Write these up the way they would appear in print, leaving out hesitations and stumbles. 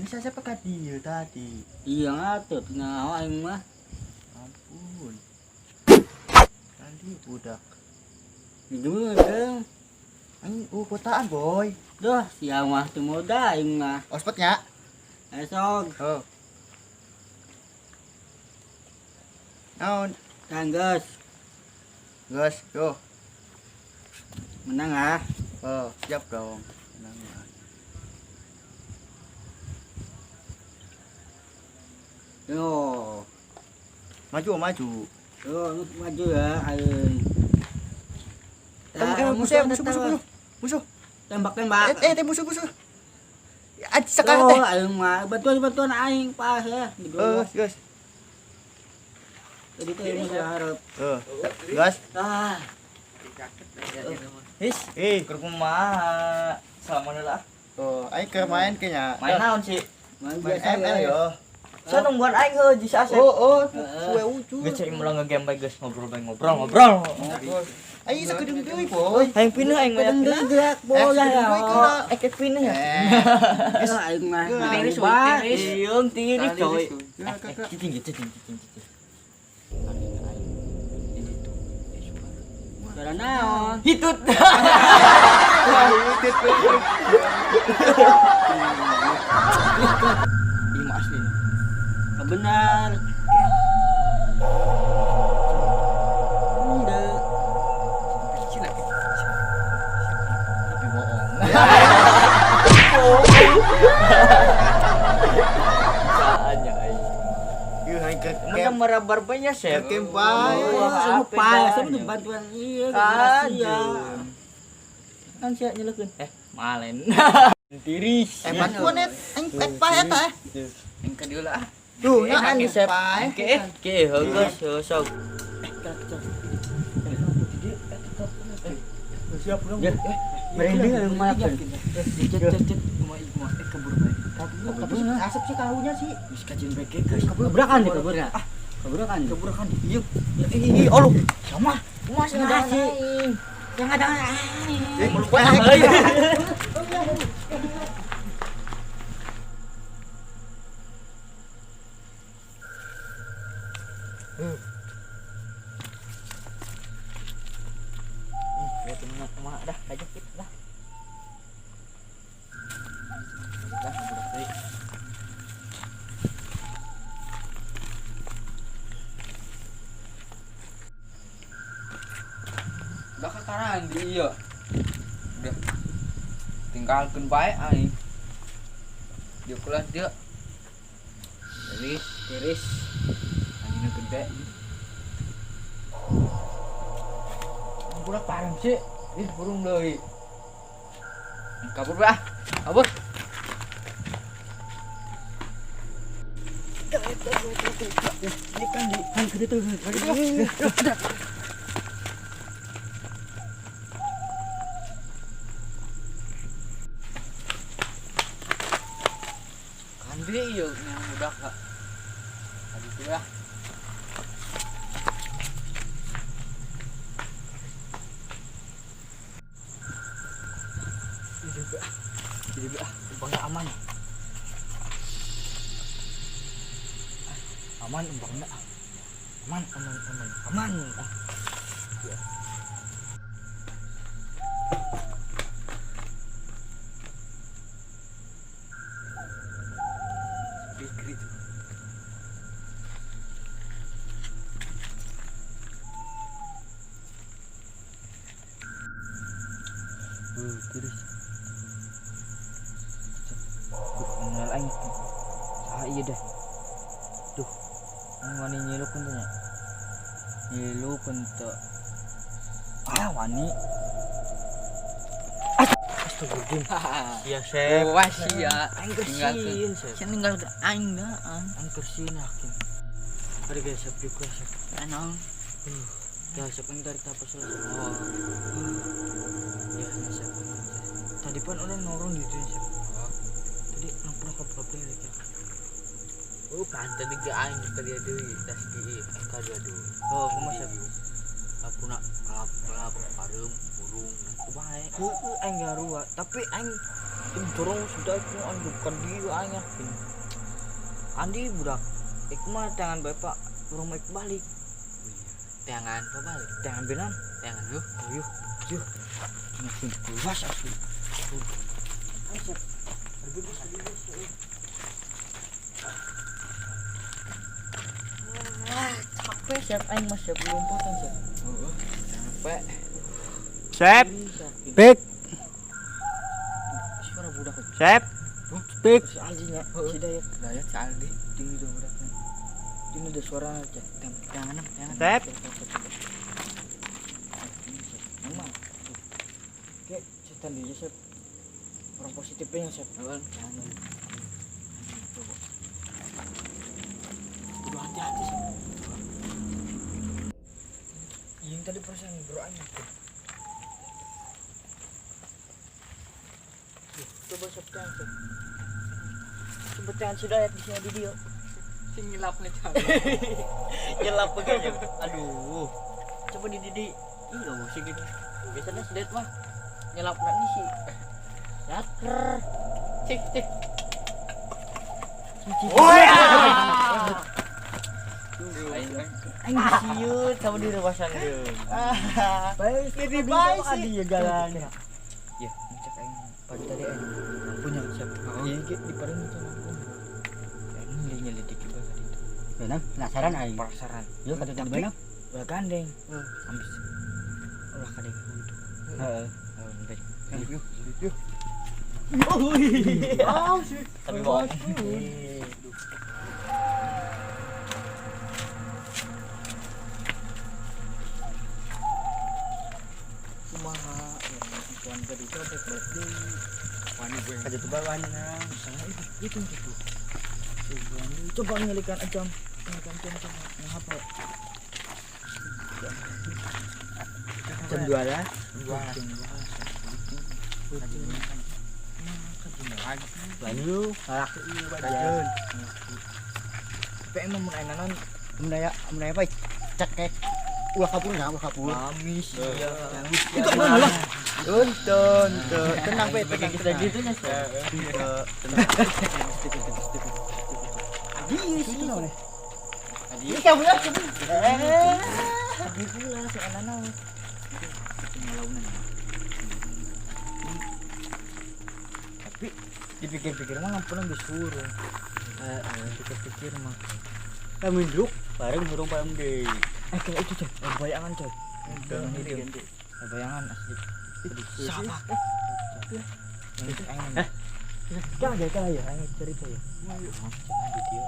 bisa siapa ke dia tadi? Iya ngatur nyawa aing mah. Ampun. Tadi budak. Gimana kan? Aing kotaan boy. Duh, siang mah teu moda aing mah. Ospetnya. Esok Oh. Naon? tanggas Gas, yo. menang ah. Oh, siap dong. Tenang ya. Yo. Maju, maju. Yo, lu maju ya aing. Musuh. Tembak-tembak. Musuh. Sekarang teh. Aing mah bantuan aing pas ya. Gas. Jadi teh musuh harap. Gas. Ah. Keur kumaha? Salaman lah. Oh, aing keur main kayaknya. Main naon sih? Main Main biasa ML ya. yo. Saya nungguan aing heuh di Asep. Suwe ucu. Geus cai mulang ngegame bae geus ngobrol. Aing sakedeung deui, boy. Hayang pindah aing mah. Gerak bola ya. Eket pindah ya. Aing mah. Tiris coy. Cicing. Cara naon? Hitut. Ini mah asli. Benar. Tapi bohong. Saanya aing. Ieu aing keur Mana merabar banyak sih. Camp bae. Aku payah sama bantuan iya rahasia. Kan sia nyelekeun. Malen. Tiris. Bantuan aing pae eta. Yang kedua lah. Duh, Kan nah Sep. pae. Oke, geus sok. Siap dong. Merinding yang makan. Kebur bae. Tapi asap sih kahunya sih. Wis kajian bae geus. Kebrakan deh keburnya. Kebrakan. Iya. Ih, oluh. Sama. Masih ada sih. Yang ada Dah, kajepit dah. Udah kakaran di iya. Udah. Tinggalkeun bae aing. Dia kelas dia. Tiris. Anjingna gede. Budak parem sih. Burung deui. Kabur bae ah. Kabur. Kandi ieu yang budak ka. Tadi tuh ya. Jadi umpangnya aman. Aman umpangnya. Aman. Ya. Pikir itu. Tiris. Kenal aing. Iya dah. Duh. Wani nyelukeun teh nya. Nyelukeun teh. Wani. Astagfirullahaladzim. Iya, Sep. Wah sia. Aing kersin, Sep. Saya ninggal aing daan. Aing kersin hakim. Ada guys, Sep juga, Sep. Anong Ya, Sep yang dari tapas selesai. Ya, Sep. Tadi pun orang nurun gitu ya, Sep. Tadi pernah kabel ya. kan tadi ge aing tadi deui tas di kadu aduh. Oh, kumaha, Sep? Lapuna alap pareum burung. Kumaha? Aing garua, tapi aing dorong sudah itu anjukan dia aja ini. Andi budak. Iku mah tangan bapak urung baik balik. Tangan apa balik? Tangan benan. Tangan yuk. Yuk, yuk. Makin luas asli. Capek siap aing mas siap lompatan siap. Capek. Sep. Pik. Suara budak. Sep. Pik. Si Aldinya, si Dayat. Dayat si Aldi tinggi dong budaknya. Ini ada suara aja. Tangan. Sep. Emang. Oke, setan dia siap. Orang positifnya siap. Jangan. Udah hati-hati sih. Yang tadi perasaan bro aja. Coba setan sih. Coba tangan si Dayat di sini di dia. Sing ngilap nih cang. Nyelap begini. Aduh. Coba di Didi. Iya, sih gitu. Biasanya si Dayat mah nyelap nih sih. Yaker. Cik. Oh ya. Aing siut sama di rumah sanggeung. Baik, ini baik sih ya jalan. Ya, ngecek aing pagi tadi aing punya siap. Iya, di pareng itu lampu. Aing nyelidik juga tadi itu. Benang penasaran aing. Penasaran. Yuk kada tak benang. Udah gandeng. Ambis. Ulah kadang itu. Heeh. Baik. Yuk. Tapi bohong. Kumaha ya tuan gede copet balik deui. Wani gue. Kada tuh bawana. Misalnya itu. Coba ngelikan jam. Jam apa? Jam 2 lah. Banyu, halak ieu bajan. Tapi emang mun ayeuna naon Menaya apa? Cekek. Ulah kapur. amis ya. Itu mana lah? Tuntun. Tenang pe, tenang Kita gitu nya. Adi sih naon. Ini kamu ya. Adi pula si anak naon. Pengalaunan. Tapi dipikir-pikir mah lampunan disuruh. Pikir-pikir mah. Kami duduk bareng burung palem deui. Kayak itu coy, bayangan coy. Jangan itu. Bayangan asli. Siapa? Itu aing. Kan ya, aing cerita ya. Jangan di dia.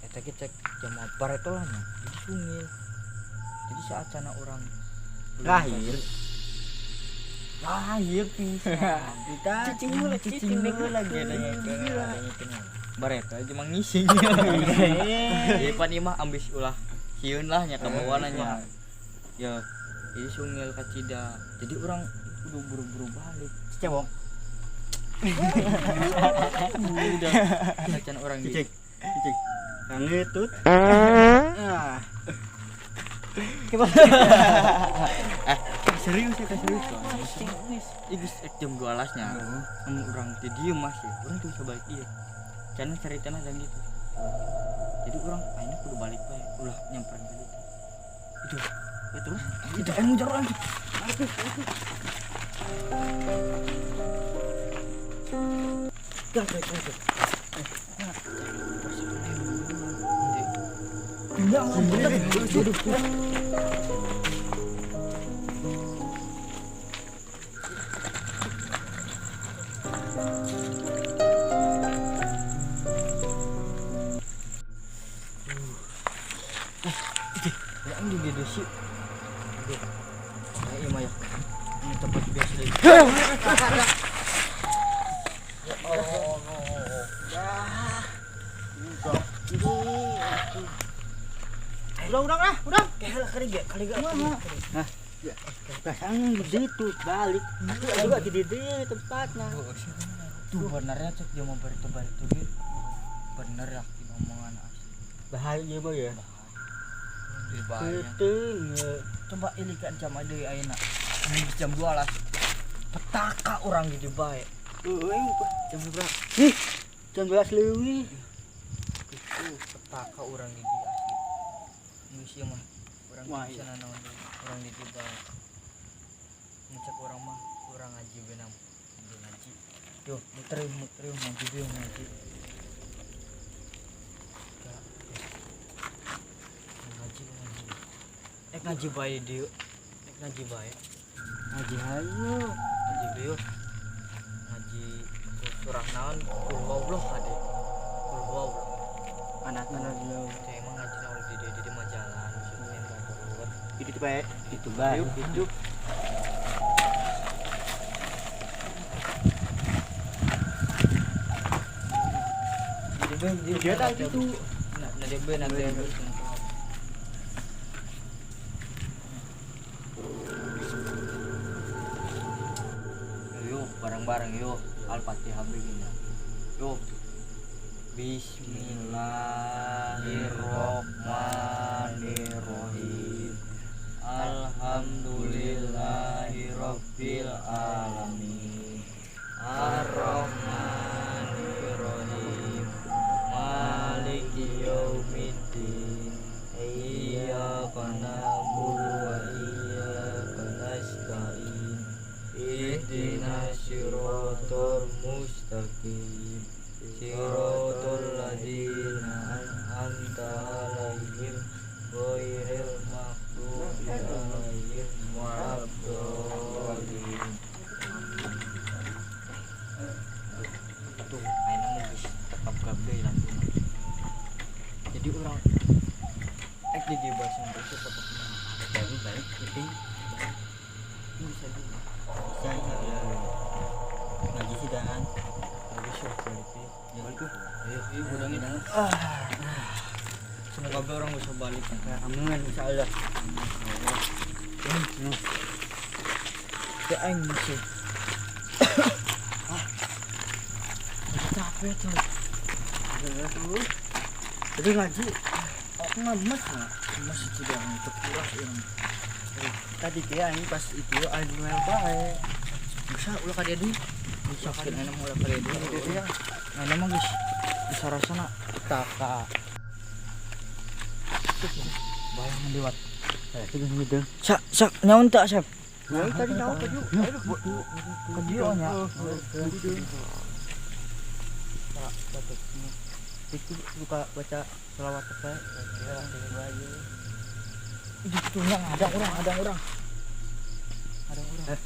Eta cek jam apa retolan di sungil. Jadi saat sana orang lahir pisan. Kita cicing dulu lagi adanya bareta cuma ngising. Jadi pan mah ambis ulah sieun lah nya ka bawana nya. Ya, ini sungil kacida. Jadi orang kudu buru-buru balik. Cewok. Udah acan orang Cicik. Ngetut. Serius ya serius. Igis jam 12 nya. Orang teh diem masih. Orang tuh bisa balik ieu. Jangan ceritanya dan gitu. Jadi orang akhirnya kudu balik bae. Ulah nyamperin ke itu. Itu. Ya terus itu yang ngejar orang. Gak. Duduk. Yang di dia sih. Ini mah ya. Ini tempat biasa. Udah. Kali gak. Nah, pasang begitu balik. Juga di dia tempatnya. Tuh benernya cek dia mau balik tuh gitu. Bener yakin omongan asli. Bahaya boy ya. Bahaya. Coba ilikan jam ada ayeuna. Jam 12. Petaka orang gitu bae. Jam berapa? Ih, jam 12 leuwih. Itu petaka orang di dia asli. Museum mah. Orang Wah, bisa nanaon orang di dia. Mencek orang mah orang ngaji benam. Ngaji. Yo, muter ngaji dia ngaji. Ngaji bae dia. Ngaji bae. Ngaji hayu. Ngaji dia. Ngaji surah naon kul waullah ade. Kul waullah. Anak-anak dia. Teh emang ngaji naon di majalah maksudnya batur. Itu bae. Itu bae. Itu. Dia tadi itu. Nah, dia benar dia. Yuk, bareng-bareng yuk. Al-Fatihah begini. Yuk. Bismillahirrahmanirrahim. Alhamdulillahirabbil alamin. Ar-Rahmanirrahim. Maliki yaumiddin. Iyyaka na'budu wa iyyaka nasta'in. Ihdinas siratal mustaqim. Siratal ladzina an'amta 'alaihim ghairil maghdubi 'alaihim waladdallin. Tuh, ayeuna mah geus tetap gabde langsung. Jadi orang di dia bahasa itu tetap Jadi balik itu bisa juga. bisa ya. Ngaji sidahan. Bagus ya balik ya. Balik. Ayo, budangin. Semoga orang bisa balik. Amin insyaallah. Ya aing masih. Capek tuh. Jadi ngaji aku ngemes lah. Masih tidak untuk pulas orang. Tadi kayak ini pas itu ada mel bae. Bisa ulah ka dia deui. Bisa kan enak ulah ka dia deui. Ya. Nah, nama geus bisa rasana Taka. bayang lewat. Itu gitu. Sak nyaon tak, Sep? Nah, tadi nyawa tadi. Ke dia nya. Itu buka baca selawat apa? Itu yang ada orang. Ada orang. Nah,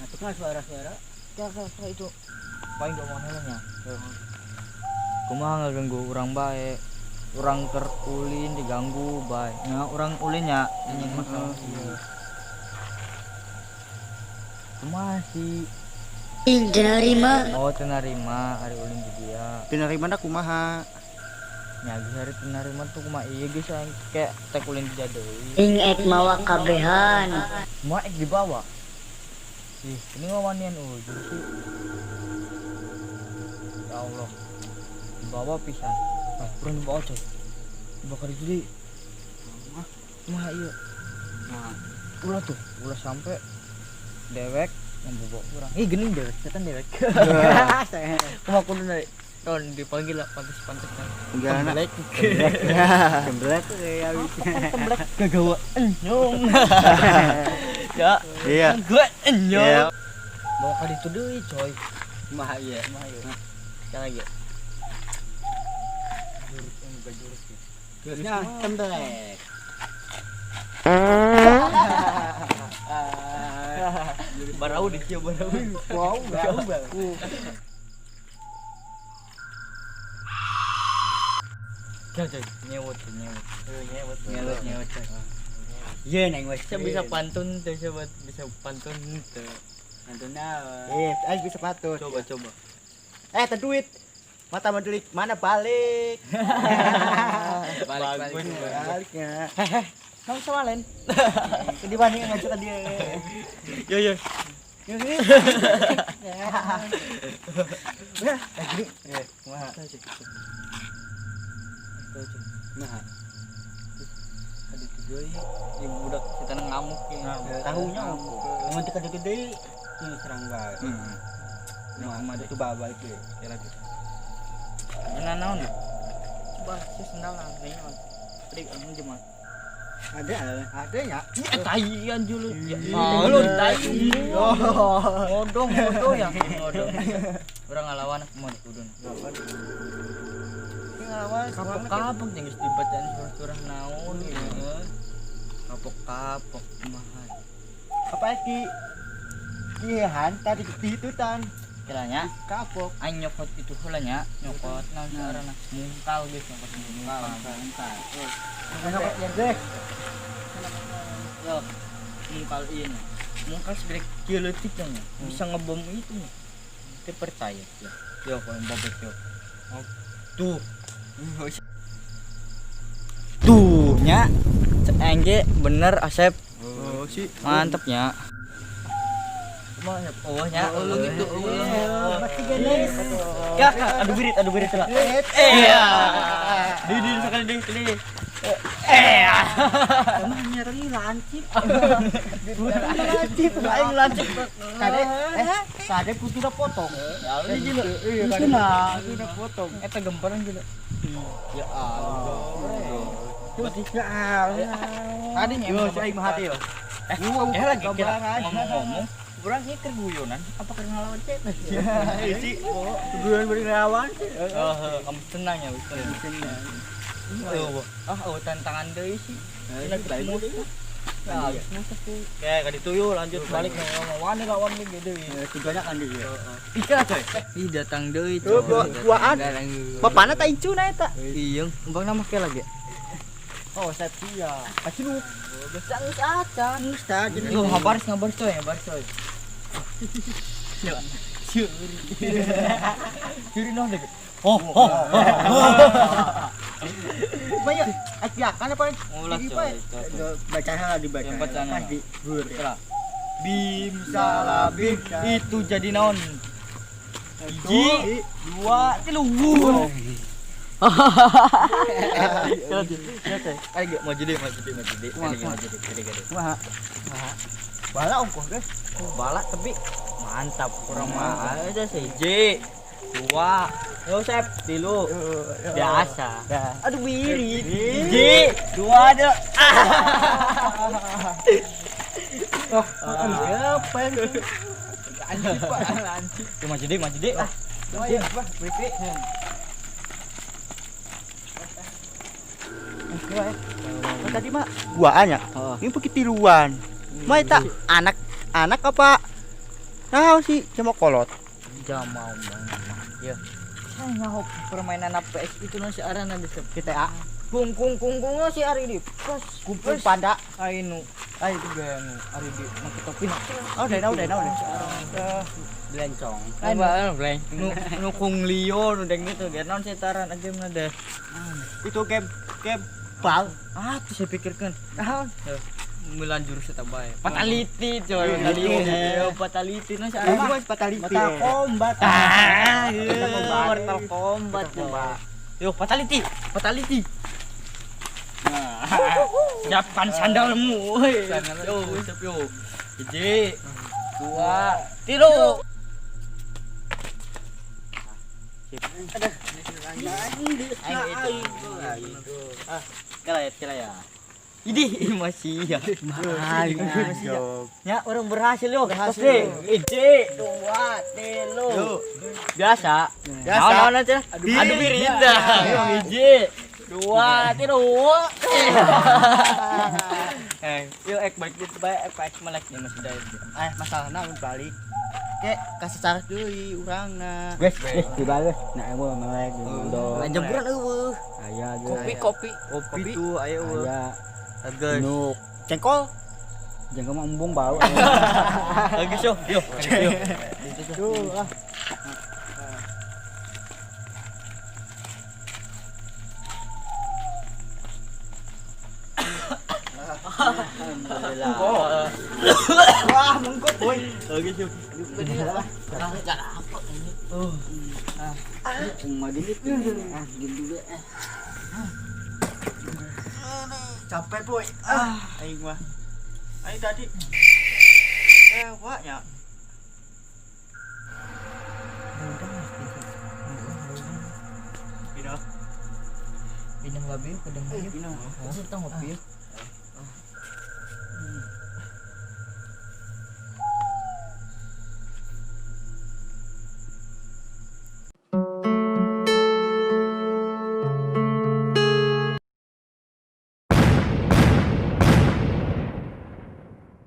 itu kan suara-suara. Ya itu. Paling gak mau nya. Kumaha ngaganggu urang bae. Urang keur ulin diganggu bae. Nya urang ulinnya anjing masalah. Kumaha sih? Narima. Oh, teu narima ari ulin di dia. Penerima kumaha? Nya geus hari teu narima tuh kumaha ieu geus aing kayak tek ulin di dia deui. Ing ek mawa kabehan. Mau ek dibawa. Ih, ini ngawanian ujung sih. Ya Allah. Dibawa pisan. Ah, kurang dibawa coy. Bakar itu di. Mah iya. Nah, Ulah sampai dewek membawa kurang. Ih, geuning dewek, setan dewek. Kumaha kudu dari tahun dipanggil lah pantes kan. enggak. Kembelek ya. Temblek gagawa enyong. Ya. Iya. Gua enyong. Iya. Bawa ka ditu deui coy. Kumaha iya. Cara lagi. Jurusnya kembelek. Barau di kieu barau. Wow, bau. Coy, nyewot. Nyewot. Iya, neng wes. Saya bisa pantun tuh, sobat. Bisa pantun tuh. Nantuna. Ayo bisa patut. Coba. Duit. Mata mendelik mana balik? Baliknya. Kamu sawalen. Di mana yang ngajak dia? Yo. Yang ini. Ya, lagi. Kumaha? Nah, Ada tiga yang budak kita ngamuk ya. tahunya aku. Yang gede-gede ini serang bae. Nama itu baba itu ya. Kira gitu. Benar naon ya? Coba sih sendal nang nih. Trik anu jema. Ada ya. Tai anjul. Lu tai. Modong ya. Modong. Orang ngalawan aku mau kudun. Ngelawan Kapok-kapok yang geus dibacaan surah-surah naon ya. Kapok-kapok kumaha. apa ki kihan tadi itu tan Kiranya kapok aing nyokot itu heula nya, nyokot naon carana mungkal geus nyokot mungkal. nyokot ya deh Yo, mungkal ieu nya. Mungkal segede kieu leutik nya. Bisa ngebom itu nya. Teu percaya ya. Yo, kalau bobot yo. Tuh. Tuh nya. Engge bener Asep. oh si Mantep nya. Oh nya, Lu gitu. mati genis Kak, aduh birit lah. Iya. Di sekali deh. emang nyerang lancip Aing lancip. kade kudu udah potong Ya lu juga. iya kade udah potong Eta gemperan juga. Ya Allah. berarti ya Tadi yo si aing mah hati yo lagi kira gambaran. ngomong. Kurang ini kerguyonan apa karena ngelawan cek? si tujuan berlawan Kamu tenang ya, wis. Tantangan deui sih. Lagi musuh. Ya, musuh tuh. kayak kade tuyul lanjut balik ngomong wani lawan nih gitu. tujuannya kan dia Ika coy. Ih datang deui Tuh, buaan. bapana tak incuna eta Iya, bang nama ke lagi. oh Satria kasih lu Geus acan. Ustaz jadi Yo ngabar coy. Ya. Curi noh deh. Oh. banyak ajakan apa Ulah coy. bacaan dibaca Yang bacaan. di gur Bim salabim itu jadi naon? Hiji, dua, tilu. Ayo maju deh. wah bala ongkoh guys Bala tapi mantap kurang mah aja sih. Dua, yo sep, tilu. Biasa. Aduh wirid. Hiji, dua ada. oh apa Anjing. Maju deh. tadi mah buaannya ini pakai tiluan mah eta anak apa nah sih cuma kolot Jangan mau ya. Saya ngahok permainan PS itu nasi arana di GTA kung si ari di pas kumpul pada ainu ai juga nu ari di make topi oh udah belencong nu kung lio nu deng itu biar naon setaran aja mah deh itu game bal tuh saya pikirkan nah Milan jurus eta bae fatality coy fatality nasi ini arana mas fatality Mortal Kombat Mortal Kombat yo fatality siapkan sandalmu woi yo siap yo hiji dua tilu kira ya ini masih ya ya orang berhasil yo oke hiji dua tilu biasa naon aja adu birinda hiji dua tilu yuk baik gitu baik melek nih masih dari masalahnya aku balik kayak kasih cara deui urangna guys dibales nah aku melek lanjemburan aya Kopi. kopi tuh ayo guys nuk cengkol jangan mah embung bau lagi yuk tuh ah wah mengkot boy lagi yuk capek boy aing mah aing tadi wah ya Pinang labi, pinang labi. Pinang. Asa tang opi.